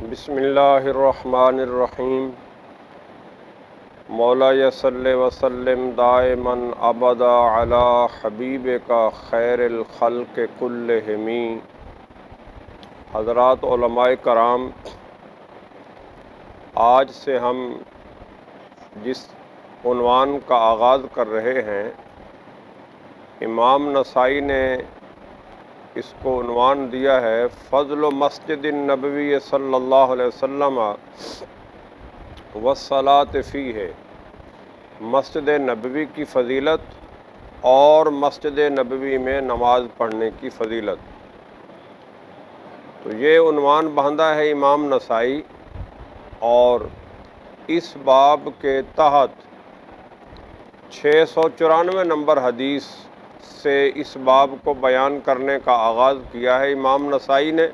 بسم اللہ الرحمن الرحیم مولا صلی وسلم دائما ابدا علی حبیبک خیر الخلق کلہم۔ حضرات علماء کرام، آج سے ہم جس عنوان کا آغاز کر رہے ہیں، امام نسائی نے اس کو عنوان دیا ہے فضل مسجد النبوی صلی اللہ علیہ وسلم والصلاۃ فیہ، مسجد نبوی کی فضیلت اور مسجد نبوی میں نماز پڑھنے کی فضیلت۔ تو یہ عنوان باندھا ہے امام نسائی، اور اس باب کے تحت 694 نمبر حدیث سے اس باب کو بیان کرنے کا آغاز کیا ہے امام نسائی نے۔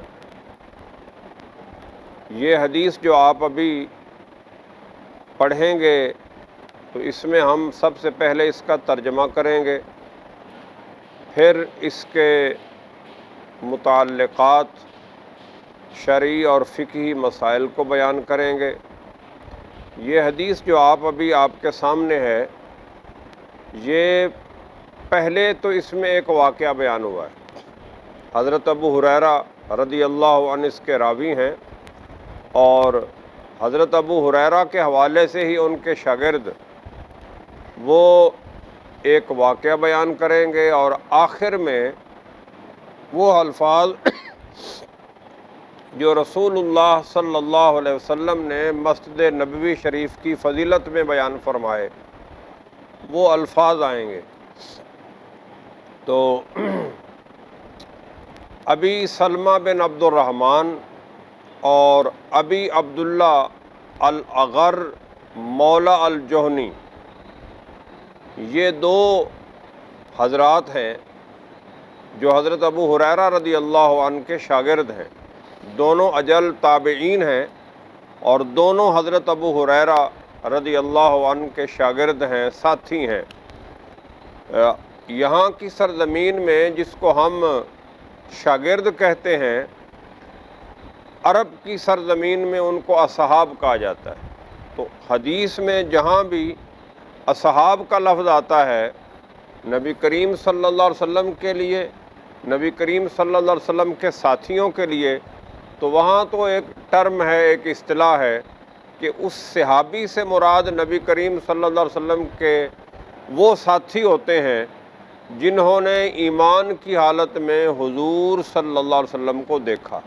یہ حدیث جو آپ ابھی پڑھیں گے تو اس میں ہم سب سے پہلے اس کا ترجمہ کریں گے، پھر اس کے متعلقات شرعی اور فقہی مسائل کو بیان کریں گے۔ یہ حدیث جو ابھی آپ کے سامنے ہے، یہ پہلے تو اس میں ایک واقعہ بیان ہوا ہے۔ حضرت ابو ہریرہ رضی اللہ عنہ اس کے راوی ہیں، اور حضرت ابو ہریرہ کے حوالے سے ہی ان کے شاگرد وہ ایک واقعہ بیان کریں گے، اور آخر میں وہ الفاظ جو رسول اللہ صلی اللہ علیہ وسلم نے مسجد نبوی شریف کی فضیلت میں بیان فرمائے، وہ الفاظ آئیں گے۔ تو ابی سلمہ بن عبد الرحمن اور ابی عبداللہ الاغر مولا الجہنی، یہ دو حضرات ہیں جو حضرت ابو ہریرہ رضی اللہ عنہ کے شاگرد ہیں۔ دونوں اجل تابعین ہیں، اور دونوں حضرت ابو ہریرہ رضی اللہ عنہ کے شاگرد ہیں، ساتھی ہیں۔ یہاں کی سرزمین میں جس کو ہم شاگرد کہتے ہیں، عرب کی سرزمین میں ان کو اصحاب کہا جاتا ہے۔ تو حدیث میں جہاں بھی اصحاب کا لفظ آتا ہے نبی کریم صلی اللہ علیہ وسلم کے لیے، نبی کریم صلی اللہ علیہ وسلم کے ساتھیوں کے لیے، تو وہاں تو ایک ٹرم ہے، ایک اصطلاح ہے کہ اس صحابی سے مراد نبی کریم صلی اللہ علیہ وسلم کے وہ ساتھی ہوتے ہیں جنہوں نے ایمان کی حالت میں حضور صلی اللہ علیہ وسلم کو دیکھا۔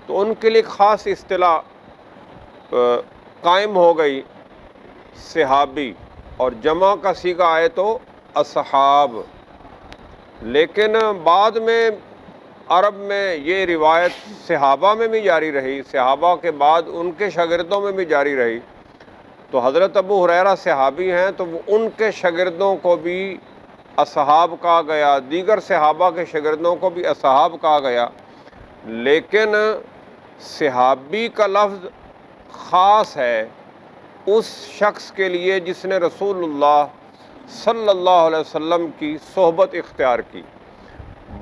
تو ان کے لیے خاص اصطلاح قائم ہو گئی صحابی، اور جمع کا صیغہ آئے تو اصحاب۔ لیکن بعد میں عرب میں یہ روایت صحابہ میں بھی جاری رہی، صحابہ کے بعد ان کے شاگردوں میں بھی جاری رہی۔ تو حضرت ابو ہریرہ صحابی ہیں، تو ان کے شاگردوں کو بھی اصحاب کہا گیا، دیگر صحابہ کے شاگردوں کو بھی اصحاب کہا گیا۔ لیکن صحابی کا لفظ خاص ہے اس شخص کے لیے جس نے رسول اللہ صلی اللہ علیہ وسلم کی صحبت اختیار کی۔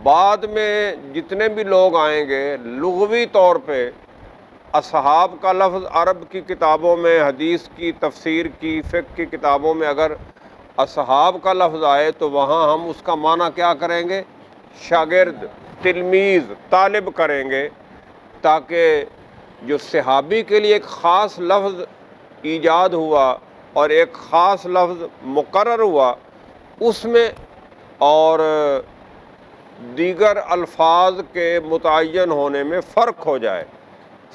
بعد میں جتنے بھی لوگ آئیں گے، لغوی طور پہ اصحاب کا لفظ عرب کی کتابوں میں، حدیث کی، تفسیر کی، فقہ کی کتابوں میں اگر اصحاب کا لفظ آئے تو وہاں ہم اس کا معنی کیا کریں گے؟ شاگرد، تلمیذ، طالب کریں گے، تاکہ جو صحابی کے لیے ایک خاص لفظ ایجاد ہوا اور ایک خاص لفظ مقرر ہوا، اس میں اور دیگر الفاظ کے متعین ہونے میں فرق ہو جائے۔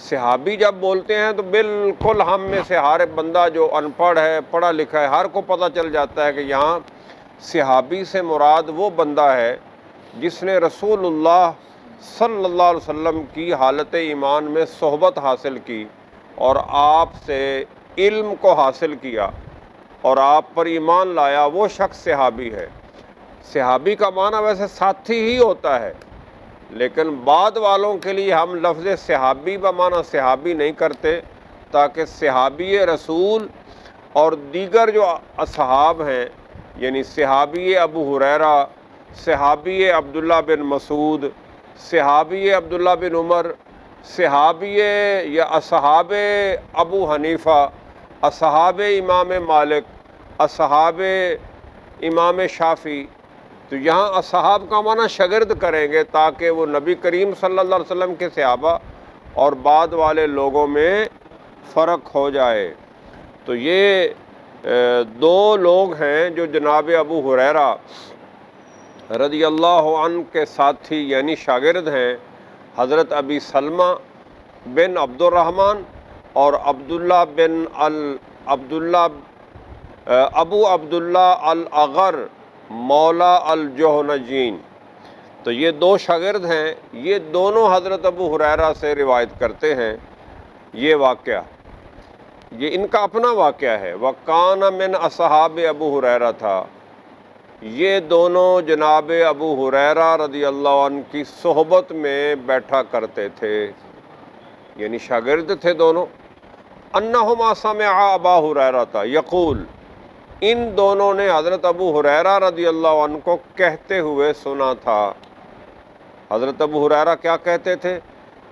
صحابی جب بولتے ہیں تو بالکل ہم میں سے ہر بندہ جو ان پڑھ ہے، پڑھا لکھا ہے، ہر کو پتہ چل جاتا ہے کہ یہاں صحابی سے مراد وہ بندہ ہے جس نے رسول اللہ صلی اللہ علیہ وسلم کی حالت ایمان میں صحبت حاصل کی، اور آپ سے علم کو حاصل کیا، اور آپ پر ایمان لایا، وہ شخص صحابی ہے۔ صحابی کا معنی ویسے ساتھی ہی ہوتا ہے، لیکن بعد والوں کے لیے ہم لفظ صحابی بمعنی صحابی نہیں کرتے، تاکہ صحابی رسول اور دیگر جو اصحاب ہیں، یعنی صحابی ابو ہریرہ، صحابی عبداللہ بن مسعود، صحابی عبداللہ بن عمر، صحابی یا اصحاب ابو حنیفہ، اصحاب امام مالک، اصحاب امام شافعی، تو یہاں اصحاب کا معنی شاگرد کریں گے تاکہ وہ نبی کریم صلی اللہ علیہ وسلم کے صحابہ اور بعد والے لوگوں میں فرق ہو جائے۔ تو یہ دو لوگ ہیں جو جناب ابو ہریرہ رضی اللہ عنہ کے ساتھی یعنی شاگرد ہیں، حضرت ابی سلمہ بن عبد الرحمن اور ابو عبداللہ الاغر مولا الجہنجین۔ تو یہ دو شاگرد ہیں، یہ دونوں حضرت ابو ہریرہ سے روایت کرتے ہیں۔ یہ واقعہ یہ ان کا اپنا واقعہ ہے۔ وَقَانَ مِنْ أَصْحَابِ ابو ہریرہ تھا، یہ دونوں جناب ابو ہریرہ رضی اللہ عنہ کی صحبت میں بیٹھا کرتے تھے، یعنی شاگرد تھے دونوں۔ انہما سمعا ابا ہریرہ تھا یقول، ان دونوں نے حضرت ابو ہریرہ رضی اللہ عنہ کو کہتے ہوئے سنا تھا۔ حضرت ابو ہریرہ کیا کہتے تھے؟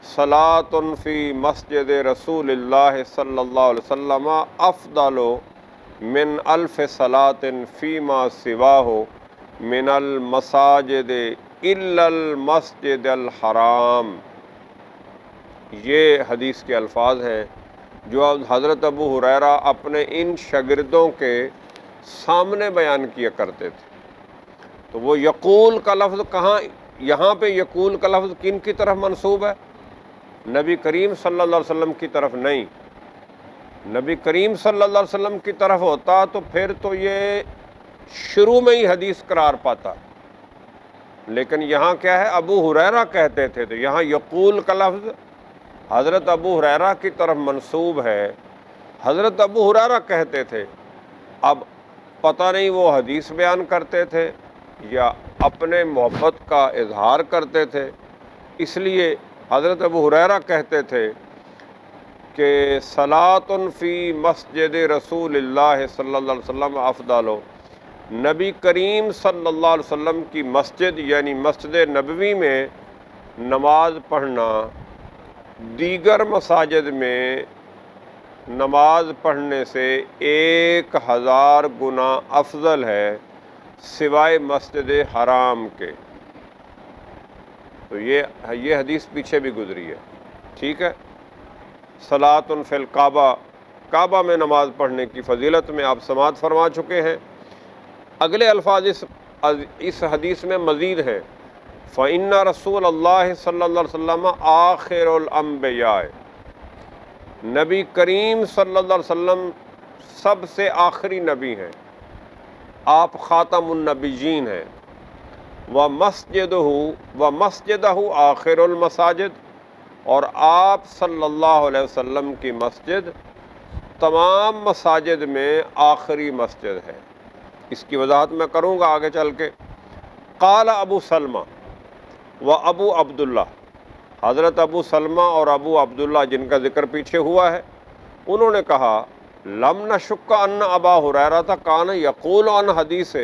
صلاۃ فی مسجد رسول اللہ صلی اللہ علیہ وسلم افضل من الف صلاۃ فیما سواہ من المساجد الا المسجد الحرام۔ یہ حدیث کے الفاظ ہیں جو حضرت ابو ہریرہ اپنے ان شاگردوں کے سامنے بیان کیا کرتے تھے۔ تو وہ یقول کا لفظ کہاں، یہاں پہ یقول کا لفظ کن کی طرف منسوب ہے؟ نبی کریم صلی اللہ علیہ وسلم کی طرف نہیں۔ نبی کریم صلی اللہ علیہ وسلم کی طرف ہوتا تو پھر تو یہ شروع میں ہی حدیث قرار پاتا، لیکن یہاں کیا ہے؟ ابو ہریرہ کہتے تھے، تو یہاں یقول کا لفظ حضرت ابو ہریرہ کی طرف منسوب ہے۔ حضرت ابو ہریرہ کہتے تھے، اب پتہ نہیں وہ حدیث بیان کرتے تھے یا اپنے محبت کا اظہار کرتے تھے، اس لیے حضرت ابو ہریرہ کہتے تھے کہ صلاۃ فی مسجد رسول اللہ صلی اللہ علیہ وسلم افضل، نبی کریم صلی اللہ علیہ وسلم کی مسجد یعنی مسجد نبوی میں نماز پڑھنا دیگر مساجد میں نماز پڑھنے سے 1000 گنا افضل ہے سوائے مسجد حرام کے۔ تو یہ حدیث پیچھے بھی گزری ہے، ٹھیک ہے۔ صلاۃ فی الکعبہ، کعبہ میں نماز پڑھنے کی فضیلت میں آپ سماعت فرما چکے ہیں۔ اگلے الفاظ اس حدیث میں مزید ہیں۔ فَإِنَّ رسول اللہ صلی اللہ علیہ وسلم آخر الانبیاء، نبی کریم صلی اللہ علیہ وسلم سب سے آخری نبی ہیں، آپ خاتم النبیین ہیں۔ وَمَسْجِدُهُ آخر المساجد، اور آپ صلی اللہ علیہ وسلم کی مسجد تمام مساجد میں آخری مسجد ہے۔ اس کی وضاحت میں کروں گا آگے چل کے۔ قال ابو سلمہ و ابو عبداللہ، حضرت ابو سلمہ اور ابو عبداللہ جن کا ذکر پیچھے ہوا ہے، انہوں نے کہا لم نشک ان ابا ہریرہ کان یقول عن حدیث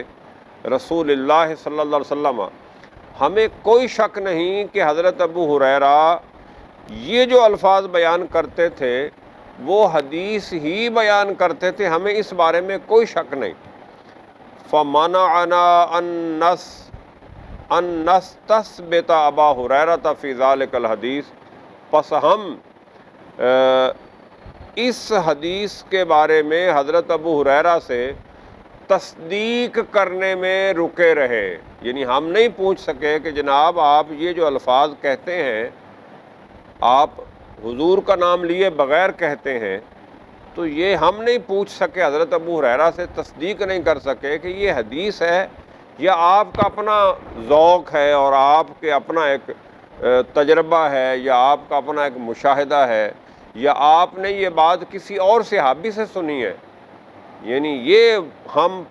رسول اللہ صلی اللہ علیہ وسلم، ہمیں کوئی شک نہیں کہ حضرت ابو ہریرہ یہ جو الفاظ بیان کرتے تھے وہ حدیث ہی بیان کرتے تھے، ہمیں اس بارے میں کوئی شک نہیں۔ فَمَنَعَنَا أَن نَسْتَثْبِتَ أَبَا هُرَيْرَةَ فِي ذَلِكَ الْحَدِيث، پس ہم اس حدیث کے بارے میں حضرت ابو ہریرہ سے تصدیق کرنے میں رکے رہے، یعنی ہم نہیں پوچھ سکے کہ جناب آپ یہ جو الفاظ کہتے ہیں، آپ حضور کا نام لیے بغیر کہتے ہیں، تو یہ ہم نہیں پوچھ سکے، حضرت ابو ہریرہ سے تصدیق نہیں کر سکے کہ یہ حدیث ہے یا آپ کا اپنا ذوق ہے اور آپ کے اپنا ایک تجربہ ہے یا آپ کا اپنا ایک مشاہدہ ہے یا آپ نے یہ بات کسی اور صحابی سے سنی ہے، یعنی یہ ہم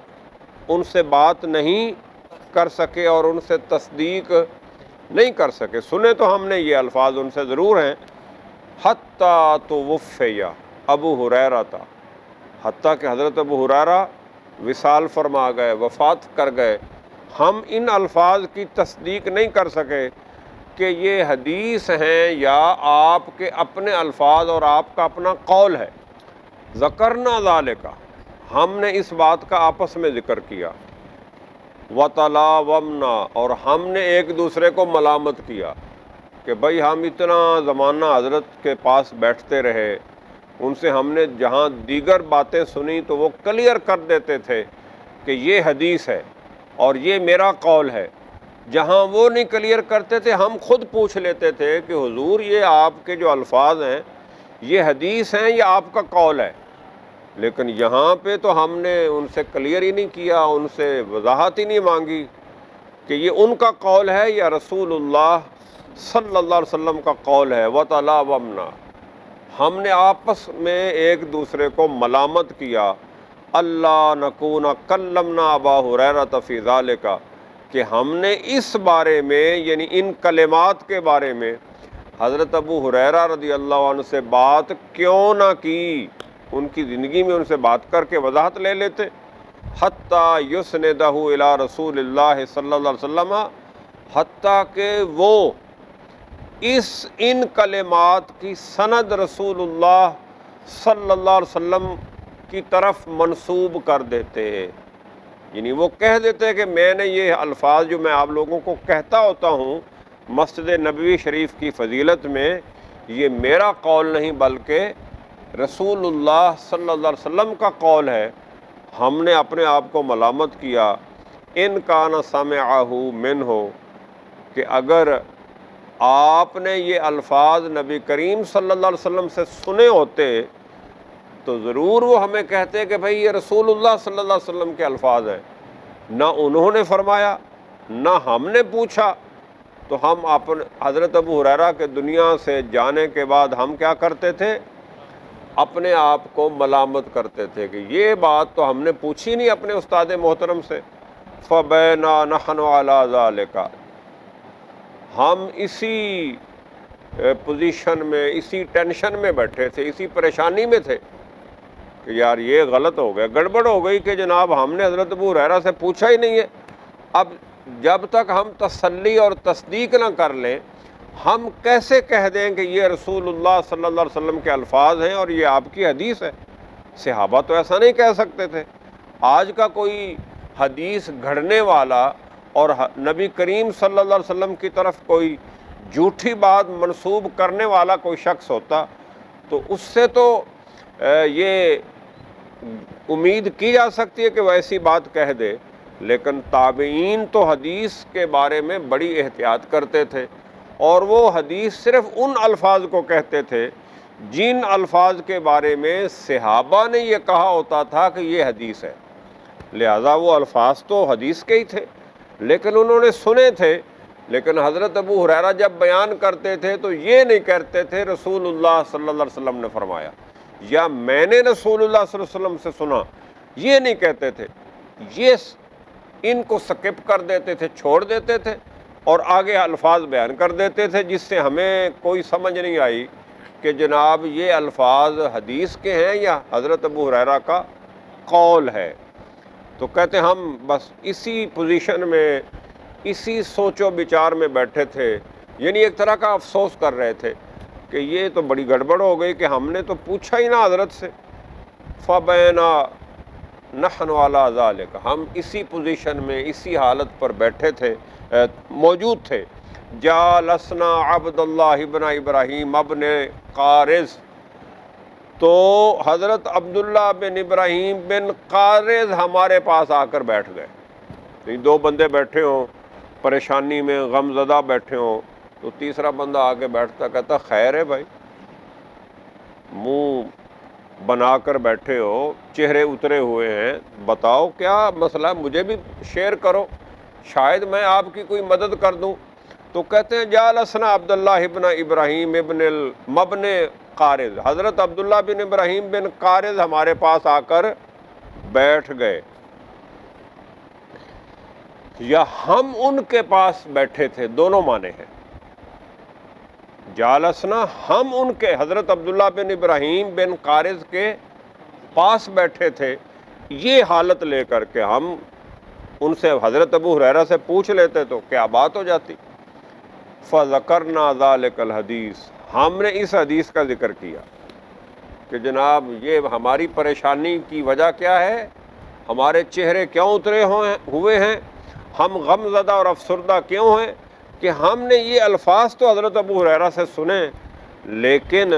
ان سے بات نہیں کر سکے اور ان سے تصدیق نہیں کر سکے۔ سنے تو ہم نے یہ الفاظ ان سے ضرور ہیں، حتیٰ توفی ابو ہریرہ تھا، حتیٰ کہ حضرت ابو ہریرہ وصال فرما گئے، وفات کر گئے، ہم ان الفاظ کی تصدیق نہیں کر سکے کہ یہ حدیث ہیں یا آپ کے اپنے الفاظ اور آپ کا اپنا قول ہے؟ ذکرنا ذالک، ہم نے اس بات کا آپس میں ذکر کیا، وتلاومنا، اور ہم نے ایک دوسرے کو ملامت کیا کہ بھائی ہم اتنا زمانہ حضرت کے پاس بیٹھتے رہے، ان سے ہم نے جہاں دیگر باتیں سنی تو وہ کلیئر کر دیتے تھے کہ یہ حدیث ہے اور یہ میرا قول ہے، جہاں وہ نہیں کلیئر کرتے تھے ہم خود پوچھ لیتے تھے کہ حضور یہ آپ کے جو الفاظ ہیں یہ حدیث ہیں یا آپ کا قول ہے؟ لیکن یہاں پہ تو ہم نے ان سے کلیئر ہی نہیں کیا، ان سے وضاحت ہی نہیں مانگی کہ یہ ان کا قول ہے یا رسول اللہ صلی اللہ علیہ وسلم کا قول ہے۔ وَتَلَاوَمْنَا، ہم نے آپس میں ایک دوسرے کو ملامت کیا، اللہ نکون کلمنا ابا ہریرہ فی ذالک، کہ ہم نے اس بارے میں یعنی ان کلمات کے بارے میں حضرت ابو ہریرہ رضی اللہ عنہ سے بات کیوں نہ کی، ان کی زندگی میں ان سے بات کر کے وضاحت لے لیتے، حتیٰ یسندہ الی رسول اللہ صلی اللہ علیہ وسلم، حتیٰ کہ وہ ان کلمات کی سند رسول اللہ صلی اللہ علیہ وسلم کی طرف منسوب کر دیتے، یعنی وہ کہہ دیتے کہ میں نے یہ الفاظ جو میں آپ لوگوں کو کہتا ہوتا ہوں مسجد نبوی شریف کی فضیلت میں، یہ میرا قول نہیں بلکہ رسول اللہ صلی اللہ علیہ وسلم کا قول ہے۔ ہم نے اپنے آپ کو ملامت کیا، ان کان سمعہ منہ، کہ اگر آپ نے یہ الفاظ نبی کریم صلی اللہ علیہ وسلم سے سنے ہوتے تو ضرور وہ ہمیں کہتے کہ بھئی یہ رسول اللہ صلی اللہ علیہ وسلم کے الفاظ ہیں، نہ انہوں نے فرمایا نہ ہم نے پوچھا۔ تو ہم اپنے حضرت ابو ہریرہ کے دنیا سے جانے کے بعد ہم کیا کرتے تھے؟ اپنے آپ کو ملامت کرتے تھے کہ یہ بات تو ہم نے پوچھی نہیں اپنے استاد محترم سے۔ فَبَيْنَا نَحْنُ عَلَىٰ ذَلِكَ، ہم اسی پوزیشن میں، اسی ٹینشن میں بیٹھے تھے، اسی پریشانی میں تھے کہ یار یہ غلط ہو گیا، گڑبڑ ہو گئی کہ جناب ہم نے حضرت ابو ہریرہ سے پوچھا ہی نہیں ہے۔ اب جب تک ہم تسلی اور تصدیق نہ کر لیں ہم کیسے کہہ دیں کہ یہ رسول اللہ صلی اللہ علیہ وسلم کے الفاظ ہیں اور یہ آپ کی حدیث ہے؟ صحابہ تو ایسا نہیں کہہ سکتے تھے۔ آج کا کوئی حدیث گھڑنے والا اور نبی کریم صلی اللہ علیہ وسلم کی طرف کوئی جھوٹی بات منسوب کرنے والا کوئی شخص ہوتا تو اس سے تو یہ امید کی جا سکتی ہے کہ وہ ایسی بات کہہ دے، لیکن تابعین تو حدیث کے بارے میں بڑی احتیاط کرتے تھے اور وہ حدیث صرف ان الفاظ کو کہتے تھے جن الفاظ کے بارے میں صحابہ نے یہ کہا ہوتا تھا کہ یہ حدیث ہے، لہذا وہ الفاظ تو حدیث کے ہی تھے لیکن انہوں نے سنے تھے۔ لیکن حضرت ابو ہریرہ جب بیان کرتے تھے تو یہ نہیں کہتے تھے رسول اللہ صلی اللہ علیہ وسلم نے فرمایا یا میں نے رسول اللہ صلی اللہ علیہ وسلم سے سنا، یہ نہیں کہتے تھے، یہ ان کو سکپ کر دیتے تھے، چھوڑ دیتے تھے اور آگے الفاظ بیان کر دیتے تھے جس سے ہمیں کوئی سمجھ نہیں آئی کہ جناب یہ الفاظ حدیث کے ہیں یا حضرت ابو ہریرہ کا قول ہے۔ تو کہتے ہم بس اسی پوزیشن میں، اسی سوچ و بچار میں بیٹھے تھے، یعنی ایک طرح کا افسوس کر رہے تھے کہ یہ تو بڑی گڑبڑ ہو گئی کہ ہم نے تو پوچھا ہی نہ حضرت سے۔ فَبَيْنَا نَحْنُ عَلَىٰ ذَلِكَ، ہم اسی پوزیشن میں، اسی حالت پر بیٹھے تھے، موجود تھے۔ جَالَسْنَا عبد اللہ ابن ابراہیم ابن قارز، تو حضرت عبداللہ بن ابراہیم بن قارز ہمارے پاس آ کر بیٹھ گئے۔ دو بندے بیٹھے ہوں پریشانی میں، غم زدہ بیٹھے ہوں، تو تیسرا بندہ آ کے بیٹھتا کہتا خیر ہے بھائی، منہ بنا کر بیٹھے ہو، چہرے اترے ہوئے ہیں، بتاؤ کیا مسئلہ، مجھے بھی شیئر کرو، شاید میں آپ کی کوئی مدد کر دوں۔ تو کہتے ہیں جالسنا عبداللہ ابن ابراہیم ابن مبن قارز، حضرت عبداللہ بن ابراہیم بن قارز ہمارے پاس آ کر بیٹھ گئے، یا ہم ان کے پاس بیٹھے تھے، دونوں معنی ہیں۔ جالسنا، ہم ان کے، حضرت عبداللہ بن ابراہیم بن قارز کے پاس بیٹھے تھے، یہ حالت لے کر کے ہم ان سے حضرت ابو ہریرہ سے پوچھ لیتے تو کیا بات ہو جاتی۔ فذکرنا ذالک الحدیث، ہم نے اس حدیث کا ذکر کیا کہ جناب یہ ہماری پریشانی کی وجہ کیا ہے، ہمارے چہرے کیوں اترے ہوئے ہیں، ہم غم زدہ اور افسردہ کیوں ہیں، کہ ہم نے یہ الفاظ تو حضرت ابو ہریرہ سے سنے لیکن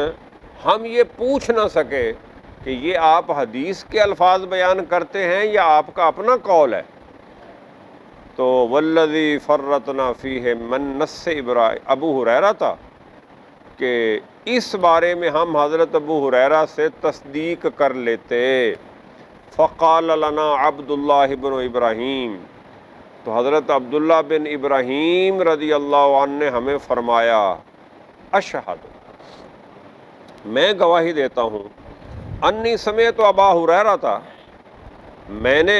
ہم یہ پوچھ نہ سکے کہ یہ آپ حدیث کے الفاظ بیان کرتے ہیں یا آپ کا اپنا قول ہے۔ تو والذی فرطنا فیہ من نص ابو ہریرہ تھا کہ اس بارے میں ہم حضرت ابو ہریرہ سے تصدیق کر لیتے۔ فقال لنا عبداللہ بن ابراہیم، تو حضرت عبداللہ بن ابراہیم رضی اللہ عنہ نے ہمیں فرمایا، اشہد، میں گواہی دیتا ہوں، انی سمعت ابا ہریرہ تھا، میں نے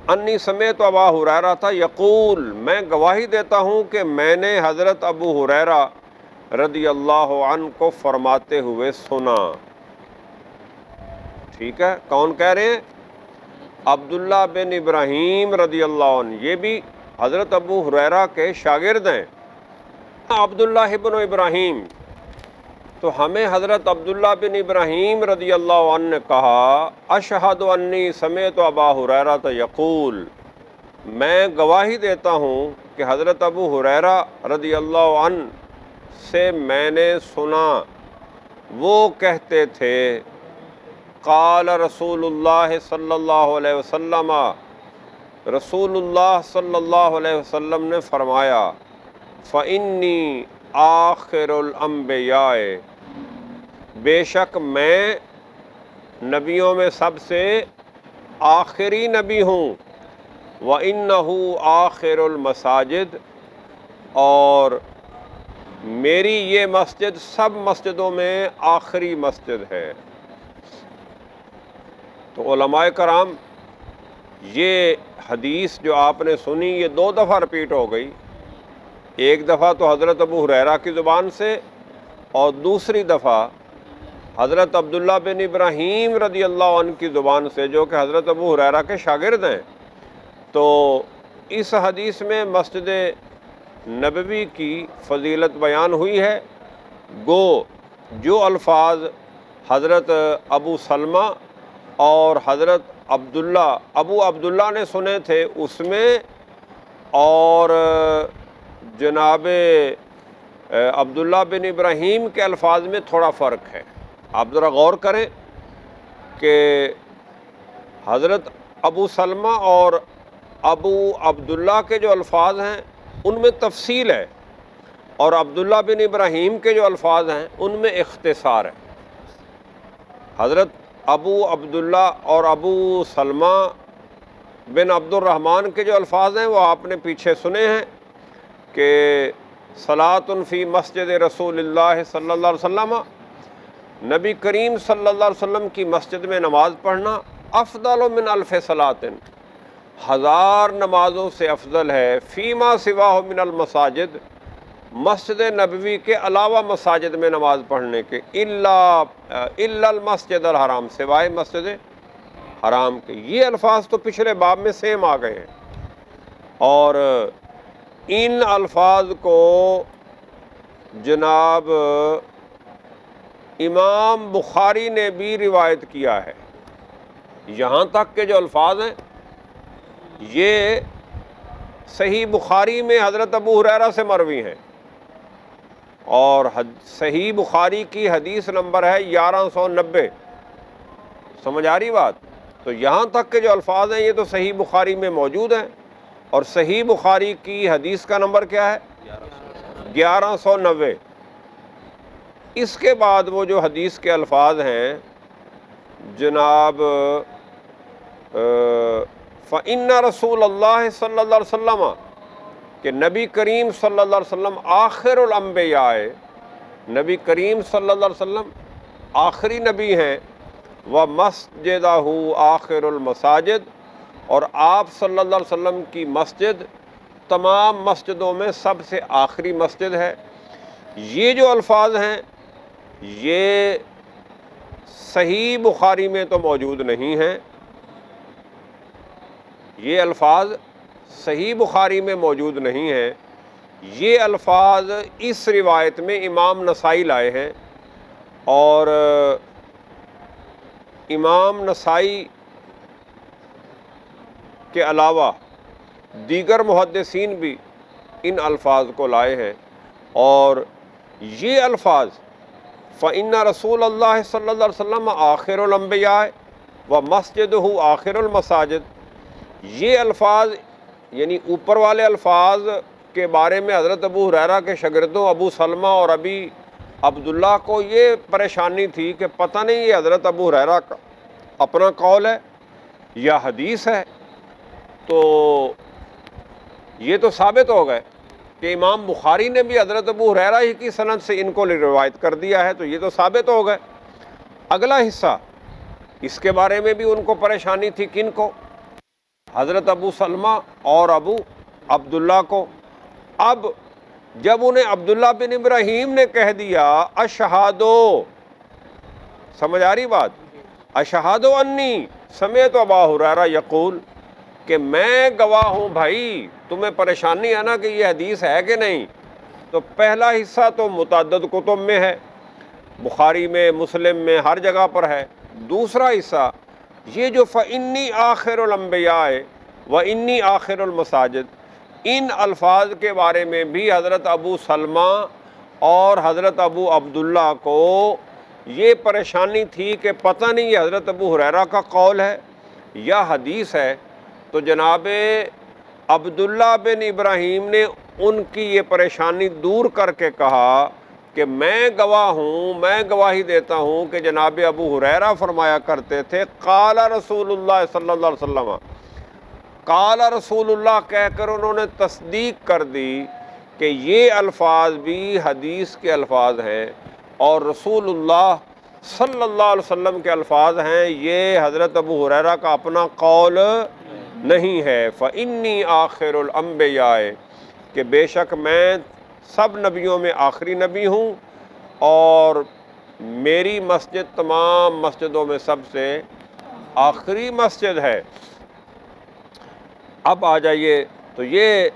انی سمعت ابا ہریرہ تھا یقول، میں گواہی دیتا ہوں کہ میں نے حضرت ابو ہریرہ رضی اللہ عنہ کو فرماتے ہوئے سنا۔ ٹھیک ہے، کون کہہ رہے ہیں؟ عبداللہ بن ابراہیم رضی اللہ عنہ، یہ بھی حضرت ابو ہریرہ کے شاگرد ہیں۔ عبداللہ بن ابراہیم، تو ہمیں حضرت عبداللہ بن ابراہیم رضی اللہ عنہ نے کہا، اشہد انی سمعت ابا ہریرہ یقول، میں گواہی دیتا ہوں کہ حضرت ابو ہریرہ رضی اللہ عنہ سے میں نے سنا، وہ کہتے تھے، قال رسول اللہ صلی اللہ علیہ وسلم، رسول اللہ صلی اللہ علیہ وسلم نے فرمایا، فإنی آخر الانبیاء، بے شک میں نبیوں میں سب سے آخری نبی ہوں، وإنہ آخر المساجد، اور میری یہ مسجد سب مسجدوں میں آخری مسجد ہے۔ تو علماء کرام، یہ حدیث جو آپ نے سنی یہ 2 دفعہ رپیٹ ہو گئی، ایک دفعہ تو حضرت ابو ہریرہ کی زبان سے اور دوسری دفعہ حضرت عبداللہ بن ابراہیم رضی اللہ عنہ کی زبان سے، جو کہ حضرت ابو ہریرہ کے شاگرد ہیں۔ تو اس حدیث میں مسجد نبوی کی فضیلت بیان ہوئی ہے، گو جو الفاظ حضرت ابو سلمہ اور حضرت ابو عبداللہ نے سنے تھے اس میں، اور جناب عبداللہ بن ابراہیم کے الفاظ میں تھوڑا فرق ہے۔ آپ ذرا غور کریں کہ حضرت ابو سلمہ اور ابو عبداللہ کے جو الفاظ ہیں ان میں تفصیل ہے، اور عبداللہ بن ابراہیم کے جو الفاظ ہیں ان میں اختصار ہے۔ حضرت ابو عبداللہ اور ابو سلمہ بن عبد الرحمن کے جو الفاظ ہیں وہ آپ نے پیچھے سنے ہیں کہ صلاۃ فی مسجد رسول اللہ صلی اللہ علیہ وسلم، نبی کریم صلی اللہ علیہ وسلم کی مسجد میں نماز پڑھنا، افضل من الف صلاۃ، 1000 نمازوں سے افضل ہے، فیما سواہ من المساجد، مسجد نبوی کے علاوہ مساجد میں نماز پڑھنے کے، الا المسجد الحرام، سوائے مسجد حرام کے۔ یہ الفاظ تو پچھلے باب میں سیم آ گئے ہیں، اور ان الفاظ کو جناب امام بخاری نے بھی روایت کیا ہے، یہاں تک کہ جو الفاظ ہیں یہ صحیح بخاری میں حضرت ابو ہریرہ سے مروی ہیں، اور صحیح بخاری کی حدیث نمبر ہے 1190۔ سمجھ آ رہی بات؟ تو یہاں تک کہ جو الفاظ ہیں یہ تو صحیح بخاری میں موجود ہیں، اور صحیح بخاری کی حدیث کا نمبر کیا ہے؟ 1190۔ اس کے بعد وہ جو حدیث کے الفاظ ہیں جناب، فَإِنَّ رسول اللہ صلی اللہ علیہ وسلم، کہ نبی کریم صلی اللہ علیہ وسلم آخر الانبیاء، نبی کریم صلی اللہ علیہ وسلم آخری نبی ہیں، وَمَسْجِدَهُ آخر المساجد، اور آپ صلی اللہ علیہ وسلم کی مسجد تمام مسجدوں میں سب سے آخری مسجد ہے۔ یہ جو الفاظ ہیں یہ صحیح بخاری میں تو موجود نہیں ہیں، یہ الفاظ صحیح بخاری میں موجود نہیں ہیں، یہ الفاظ اس روایت میں امام نسائی لائے ہیں، اور امام نسائی کے علاوہ دیگر محدثین بھی ان الفاظ کو لائے ہیں، اور یہ الفاظ فَإِنَّ رسول اللہ صلی اللہ علیہ وسلم آخر الانبیاء ومسجدہ آخر المساجد، یہ الفاظ یعنی اوپر والے الفاظ کے بارے میں حضرت ابو ہریرہ کے شاگردوں ابو سلمہ اور ابی عبداللہ کو یہ پریشانی تھی کہ پتہ نہیں یہ حضرت ابو ہریرہ کا اپنا قول ہے یا حدیث ہے، تو یہ تو ثابت ہو گئے کہ امام بخاری نے بھی حضرت ابو ہریرہ ہی کی سند سے ان کو روایت کر دیا ہے، تو یہ تو ثابت ہو گئے۔ اگلا حصہ اس کے بارے میں بھی ان کو پریشانی تھی، کن کو؟ حضرت ابو سلمہ اور ابو عبداللہ کو۔ اب جب انہیں عبداللہ بن ابراہیم نے کہہ دیا اشہادو، سمجھ آ رہی بات؟ اشہادو انی سمعت ابا ہریرہ یقول، کہ میں گواہ ہوں بھائی، تمہیں پریشانی ہے نا کہ یہ حدیث ہے کہ نہیں، تو پہلا حصہ تو متعدد کتب میں ہے، بخاری میں، مسلم میں، ہر جگہ پر ہے۔ دوسرا حصہ یہ جو فَإِنِّي آخر الانبیاء وَإِنِّي آخر المساجد، ان الفاظ کے بارے میں بھی حضرت ابو سلمہ اور حضرت ابو عبداللہ کو یہ پریشانی تھی کہ پتہ نہیں یہ حضرت ابو ہریرہ کا قول ہے یا حدیث ہے، تو جناب عبداللہ بن ابراہیم نے ان کی یہ پریشانی دور کر کے کہا کہ میں گواہ ہوں، میں گواہی دیتا ہوں کہ جناب ابو ہریرہ فرمایا کرتے تھے قال رسول اللہ صلی اللہ علیہ وسلم، قال رسول اللہ کہہ کر انہوں نے تصدیق کر دی کہ یہ الفاظ بھی حدیث کے الفاظ ہیں اور رسول اللہ صلی اللہ علیہ وسلم کے الفاظ ہیں، یہ حضرت ابو ہریرہ کا اپنا قول نہیں ہے۔ فَإِنِّي آخر الانبیاء، کہ بے شک میں سب نبیوں میں آخری نبی ہوں اور میری مسجد تمام مسجدوں میں سب سے آخری مسجد ہے۔ اب آ جائیے، تو یہ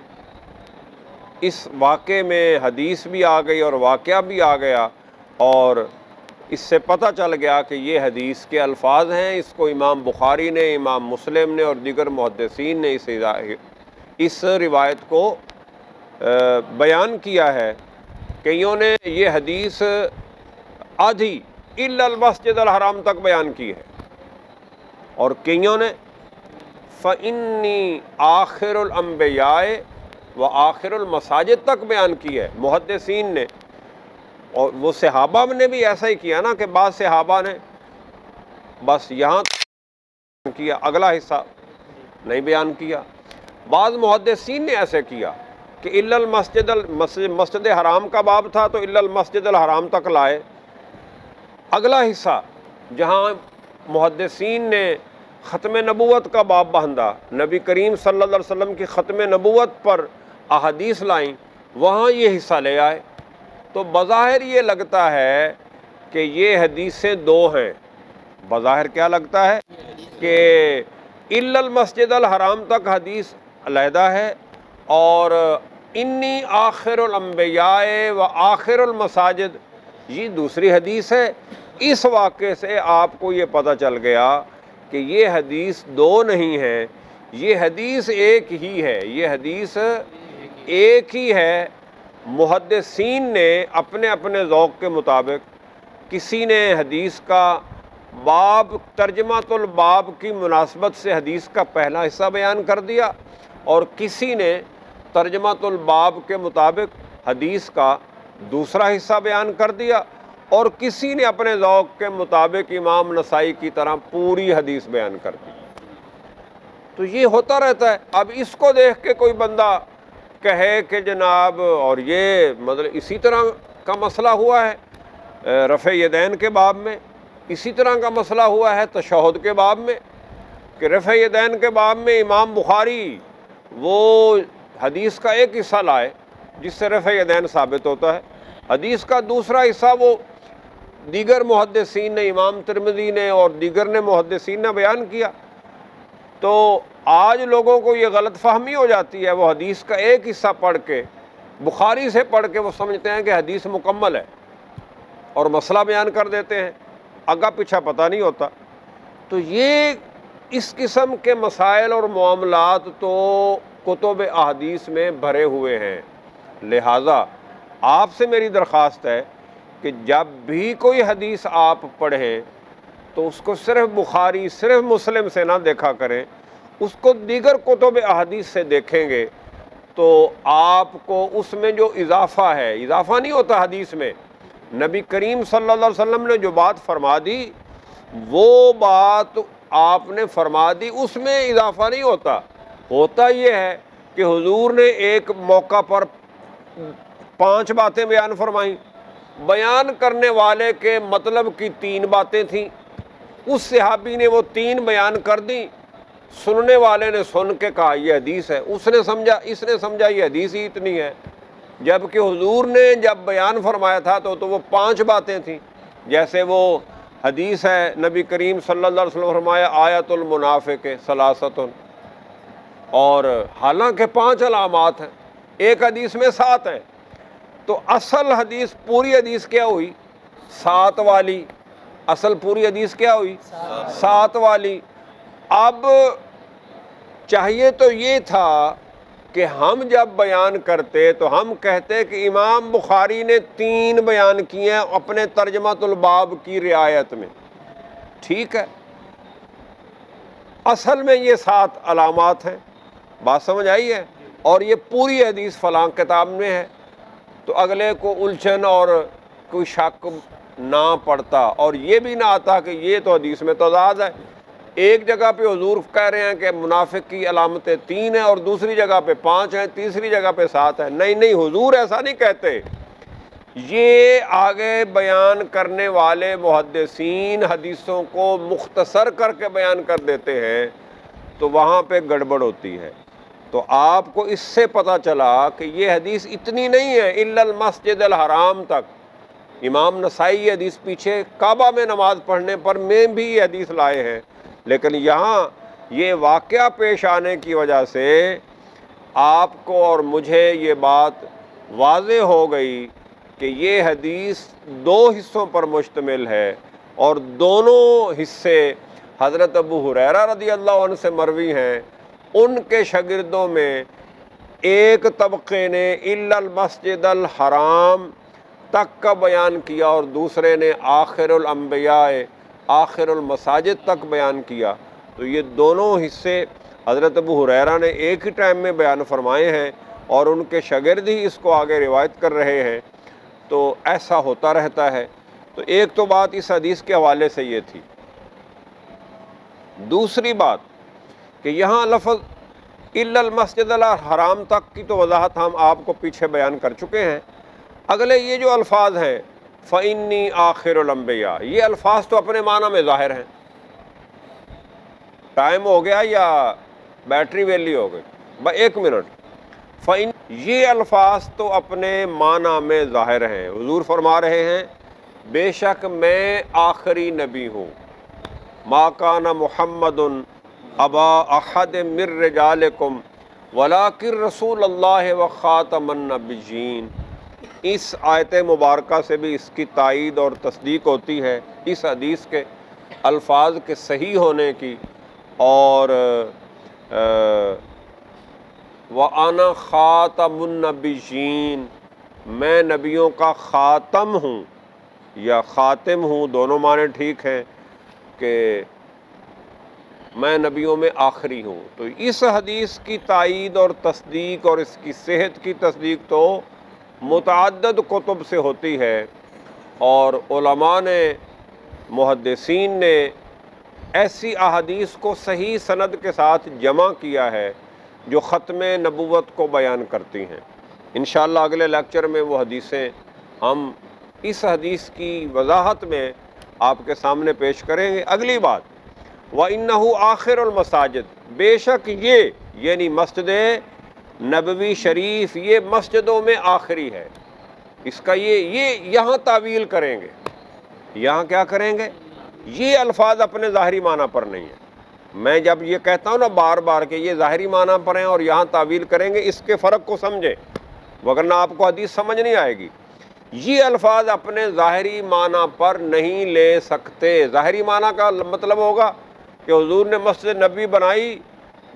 اس واقعے میں حدیث بھی آ گئی اور واقعہ بھی آ گیا، اور اس سے پتہ چل گیا کہ یہ حدیث کے الفاظ ہیں۔ اس کو امام بخاری نے، امام مسلم نے اور دیگر محدثین نے اس روایت کو بیان کیا ہے۔ کئیوں نے یہ حدیث آدھی الا المسجد الحرام تک بیان کی ہے، اور کئیوں نے فَإِنِّي آخر الانبیاء وآخر المساجد تک بیان کی ہے محدثین نے، اور وہ صحابہ نے بھی ایسا ہی کیا نا کہ بعض صحابہ نے بس یہاں کیا، اگلا حصہ نہیں بیان کیا۔ بعض محدثین نے ایسے کیا کہ الا المسجد مسجد حرام کا باب تھا تو الا المسجد الحرام تک لائے، اگلا حصہ جہاں محدثین نے ختم نبوت کا باب باندھا، نبی کریم صلی اللہ علیہ وسلم کی ختم نبوت پر احادیث لائیں، وہاں یہ حصہ لے آئے۔ تو بظاہر یہ لگتا ہے کہ یہ حدیثیں دو ہیں، بظاہر کیا لگتا ہے کہ الا المسجد الحرام تک حدیث علیحدہ ہے، اور انی آخر الانبیاء و آخر المساجد یہ دوسری حدیث ہے۔ اس واقعے سے آپ کو یہ پتہ چل گیا کہ یہ حدیث دو نہیں ہے، یہ حدیث ایک ہی ہے، یہ حدیث ایک ہی ہے۔ محدثین نے اپنے اپنے ذوق کے مطابق، کسی نے حدیث کا باب ترجمۃ الباب کی مناسبت سے حدیث کا پہلا حصہ بیان کر دیا، اور کسی نے ترجمۃ الباب کے مطابق حدیث کا دوسرا حصہ بیان کر دیا، اور کسی نے اپنے ذوق کے مطابق امام نسائی کی طرح پوری حدیث بیان کر دی۔ تو یہ ہوتا رہتا ہے۔ اب اس کو دیکھ کے کوئی بندہ کہے کہ جناب، اور یہ مطلب اسی طرح کا مسئلہ ہوا ہے رفع یدین کے باب میں، اسی طرح کا مسئلہ ہوا ہے تشہد کے باب میں، کہ رفع یدین کے باب میں امام بخاری وہ حدیث کا ایک حصہ لائے جس سے رفع یدین ثابت ہوتا ہے، حدیث کا دوسرا حصہ وہ دیگر محدثین نے، امام ترمذی نے اور دیگر نے محدثین نے بیان کیا۔ تو آج لوگوں کو یہ غلط فہمی ہو جاتی ہے، وہ حدیث کا ایک حصہ پڑھ کے بخاری سے پڑھ کے وہ سمجھتے ہیں کہ حدیث مکمل ہے اور مسئلہ بیان کر دیتے ہیں، آگا پیچھا پتہ نہیں ہوتا۔ تو یہ اس قسم کے مسائل اور معاملات تو کتب احادیث میں بھرے ہوئے ہیں۔ لہٰذا آپ سے میری درخواست ہے کہ جب بھی کوئی حدیث آپ پڑھیں تو اس کو صرف بخاری صرف مسلم سے نہ دیکھا کریں، اس کو دیگر کتب احادیث سے دیکھیں گے تو آپ کو اس میں جو اضافہ ہے، اضافہ نہیں ہوتا حدیث میں، نبی کریم صلی اللہ علیہ وسلم نے جو بات فرما دی وہ بات آپ نے فرما دی، اس میں اضافہ نہیں ہوتا۔ ہوتا یہ ہے کہ حضور نے ایک موقع پر 5 باتیں بیان فرمائیں، بیان کرنے والے کے مطلب کی 3 باتیں تھیں، اس صحابی نے وہ 3 بیان کر دیں، سننے والے نے سن کے کہا یہ حدیث ہے، اس نے سمجھا یہ حدیث ہی اتنی ہے، جبکہ حضور نے جب بیان فرمایا تھا تو وہ 5 باتیں تھیں۔ جیسے وہ حدیث ہے نبی کریم صلی اللہ علیہ وسلم فرمایا آیت المنافق ثلاثۃ، اور حالانکہ 5 علامات ہیں، ایک حدیث میں 7 ہیں، تو اصل حدیث پوری حدیث کیا ہوئی؟ 7 والی۔ اصل پوری حدیث کیا ہوئی؟ 7 والی۔ اب چاہیے تو یہ تھا کہ ہم جب بیان کرتے تو ہم کہتے کہ امام بخاری نے 3 بیان کیے ہیں اپنے ترجمۃ الباب کی رعایت میں، ٹھیک ہے، اصل میں یہ 7 علامات ہیں، بات سمجھ آئی ہے، اور یہ پوری حدیث فلاں کتاب میں ہے، تو اگلے کو الجھن اور کوئی شک نہ پڑتا اور یہ بھی نہ آتا کہ یہ تو حدیث میں تضاد ہے۔ ایک جگہ پہ حضور کہہ رہے ہیں کہ منافق کی علامتیں 3 ہیں اور دوسری جگہ پہ 5 ہیں، تیسری جگہ پہ 7 ہیں۔ نہیں، حضور ایسا نہیں کہتے، یہ آگے بیان کرنے والے محدثین حدیثوں کو مختصر کر کے بیان کر دیتے ہیں، تو وہاں پہ گڑبڑ ہوتی ہے۔ تو آپ کو اس سے پتہ چلا کہ یہ حدیث اتنی نہیں ہے الا المسجد الحرام تک۔ امام نسائی یہ حدیث پیچھے کعبہ میں نماز پڑھنے پر میں بھی یہ حدیث لائے ہیں، لیکن یہاں یہ واقعہ پیش آنے کی وجہ سے آپ کو اور مجھے یہ بات واضح ہو گئی کہ یہ حدیث 2 حصوں پر مشتمل ہے، اور دونوں حصے حضرت ابو ہریرہ رضی اللہ عنہ سے مروی ہیں۔ ان کے شاگردوں میں ایک طبقے نے الا المسجد الحرام تک کا بیان کیا اور دوسرے نے آخر الانبیاء آخر المساجد تک بیان کیا۔ تو یہ دونوں حصے حضرت ابو ہریرہ نے ایک ہی ٹائم میں بیان فرمائے ہیں اور ان کے شاگرد ہی اس کو آگے روایت کر رہے ہیں، تو ایسا ہوتا رہتا ہے۔ تو ایک تو بات اس حدیث کے حوالے سے یہ تھی۔ دوسری بات کہ یہاں لفظ الا المسجد الحرام تک کی تو وضاحت ہم آپ کو پیچھے بیان کر چکے ہیں۔ اگلے یہ جو الفاظ ہیں فإنی آخر الانبیاء، یہ الفاظ تو اپنے معنی میں ظاہر ہیں۔ ٹائم ہو گیا یا بیٹری ویلی ہو گئی؟ 1 منٹ۔ یہ الفاظ تو اپنے معنی میں ظاہر ہیں۔ حضور فرما رہے ہیں بے شک میں آخری نبی ہوں، ما کان محمد ابا احد من رجالکم ولکن رسول اللہ و خاتم النبیین۔ اس آیت مبارکہ سے بھی اس کی تائید اور تصدیق ہوتی ہے، اس حدیث کے الفاظ کے صحیح ہونے کی، اور وَأَنَا خَاتَمُ النَّبِيِّينَ، میں نبیوں کا خاتم ہوں یا خاتم ہوں، دونوں معنی ٹھیک ہیں کہ میں نبیوں میں آخری ہوں۔ تو اس حدیث کی تائید اور تصدیق اور اس کی صحت کی تصدیق تو متعدد کتب سے ہوتی ہے، اور علماء نے محدثین نے ایسی احادیث کو صحیح سند کے ساتھ جمع کیا ہے جو ختم نبوت کو بیان کرتی ہیں۔ انشاءاللہ اگلے لیکچر میں وہ حدیثیں ہم اس حدیث کی وضاحت میں آپ کے سامنے پیش کریں گے۔ اگلی بات وَإِنَّهُ آخِرُ الْمَسَاجِدِ، بے شک یہ یعنی مسجد نبوی شریف یہ مسجدوں میں آخری ہے۔ اس کا یہ یہاں تعویل کریں گے، یہاں کیا کریں گے؟ یہ الفاظ اپنے ظاہری معنی پر نہیں ہیں۔ میں جب یہ کہتا ہوں نا بار بار کہ یہ ظاہری معنی پر ہیں اور یہاں تعویل کریں گے، اس کے فرق کو سمجھیں۔ ورنہ آپ کو حدیث سمجھ نہیں آئے گی۔ یہ الفاظ اپنے ظاہری معنی پر نہیں لے سکتے۔ ظاہری معنی کا مطلب ہوگا کہ حضور نے مسجد نبی بنائی،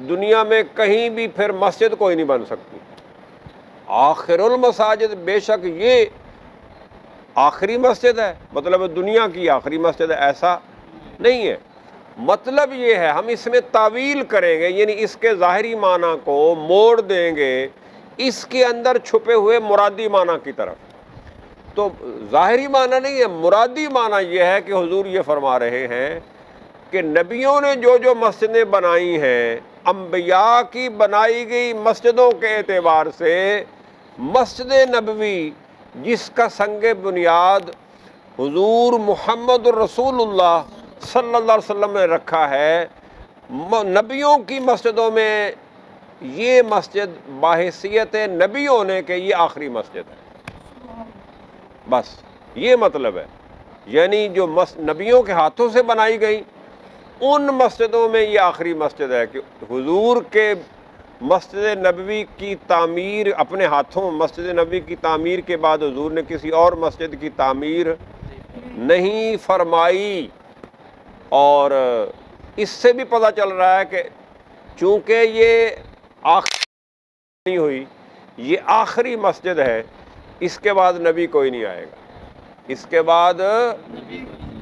دنیا میں کہیں بھی پھر مسجد کوئی نہیں بن سکتی۔ آخر المساجد، بے شک یہ آخری مسجد ہے، مطلب دنیا کی آخری مسجد ہے، ایسا نہیں ہے۔ مطلب یہ ہے ہم اس میں تعویل کریں گے، یعنی اس کے ظاہری معنی کو موڑ دیں گے اس کے اندر چھپے ہوئے مرادی معنی کی طرف۔ تو ظاہری معنی نہیں ہے، مرادی معنی یہ ہے کہ حضور یہ فرما رہے ہیں کہ نبیوں نے جو جو مسجدیں بنائی ہیں، انبیاء کی بنائی گئی مسجدوں کے اعتبار سے مسجد نبوی، جس کا سنگ بنیاد حضور محمد الرسول اللہ صلی اللہ علیہ وسلم نے رکھا ہے، نبیوں کی مسجدوں میں یہ مسجد باحیثیت نبی ہونے کے یہ آخری مسجد ہے۔ بس یہ مطلب ہے، یعنی جو نبیوں کے ہاتھوں سے بنائی گئی ان مسجدوں میں یہ آخری مسجد ہے، کہ حضور کے مسجد نبوی کی تعمیر اپنے ہاتھوں، مسجد نبوی کی تعمیر کے بعد حضور نے کسی اور مسجد کی تعمیر نہیں فرمائی۔ اور اس سے بھی پتہ چل رہا ہے کہ چونکہ یہ آخری نہیں ہوئی، یہ آخری مسجد ہے، اس کے بعد نبی کوئی نہیں آئے گا۔ اس کے بعد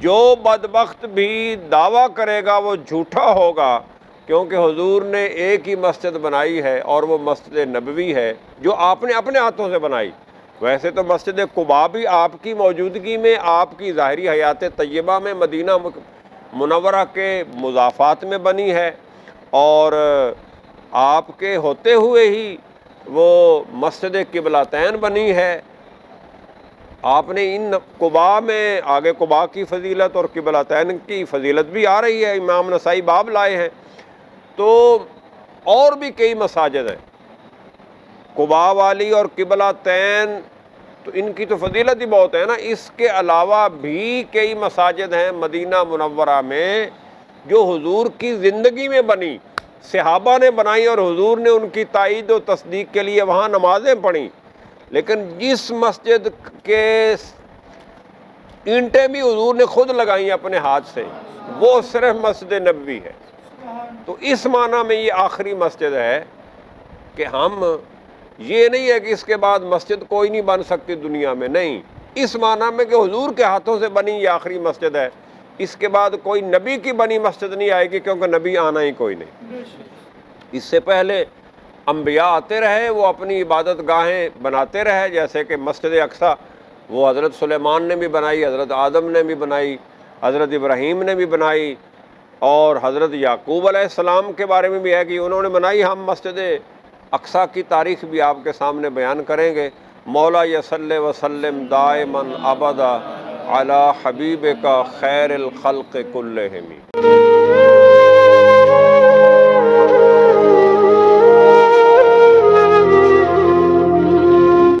جو بدبخت بھی دعویٰ کرے گا وہ جھوٹا ہوگا، کیونکہ حضور نے ایک ہی مسجد بنائی ہے اور وہ مسجد نبوی ہے جو آپ نے اپنے ہاتھوں سے بنائی۔ ویسے تو مسجد قباء بھی آپ کی موجودگی میں، آپ کی ظاہری حیات طیبہ میں، مدینہ منورہ کے مضافات میں بنی ہے، اور آپ کے ہوتے ہوئے ہی وہ مسجد قبلتین بنی ہے۔ آپ نے ان قباء میں آگے قباء کی فضیلت اور قبلتین کی فضیلت بھی آ رہی ہے، امام نسائی باب لائے ہیں، تو اور بھی کئی مساجد ہیں قباء والی اور قبلتین، تو ان کی تو فضیلت ہی بہت ہے نا۔ اس کے علاوہ بھی کئی مساجد ہیں مدینہ منورہ میں جو حضور کی زندگی میں بنی، صحابہ نے بنائی اور حضور نے ان کی تائید و تصدیق کے لیے وہاں نمازیں پڑھیں، لیکن جس مسجد کے اینٹیں بھی حضور نے خود لگائیں اپنے ہاتھ سے، وہ صرف مسجد نبوی ہے۔ تو اس معنی میں یہ آخری مسجد ہے کہ ہم یہ نہیں ہے کہ اس کے بعد مسجد کوئی نہیں بن سکتی دنیا میں، نہیں، اس معنی میں کہ حضور کے ہاتھوں سے بنی یہ آخری مسجد ہے، اس کے بعد کوئی نبی کی بنی مسجد نہیں آئے گی، کیونکہ نبی آنا ہی کوئی نہیں۔ اس سے پہلے انبیاء آتے رہے، وہ اپنی عبادت گاہیں بناتے رہے، جیسے کہ مسجد اقصیٰ وہ حضرت سلیمان نے بھی بنائی، حضرت آدم نے بھی بنائی، حضرت ابراہیم نے بھی بنائی، اور حضرت یعقوب علیہ السلام کے بارے میں بھی ہے کہ انہوں نے بنائی۔ ہم مسجد اقصیٰ کی تاریخ بھی آپ کے سامنے بیان کریں گے۔ مولا یصلی وسلم دائما ابدا علی حبیبک خیر الخلق کلہم۔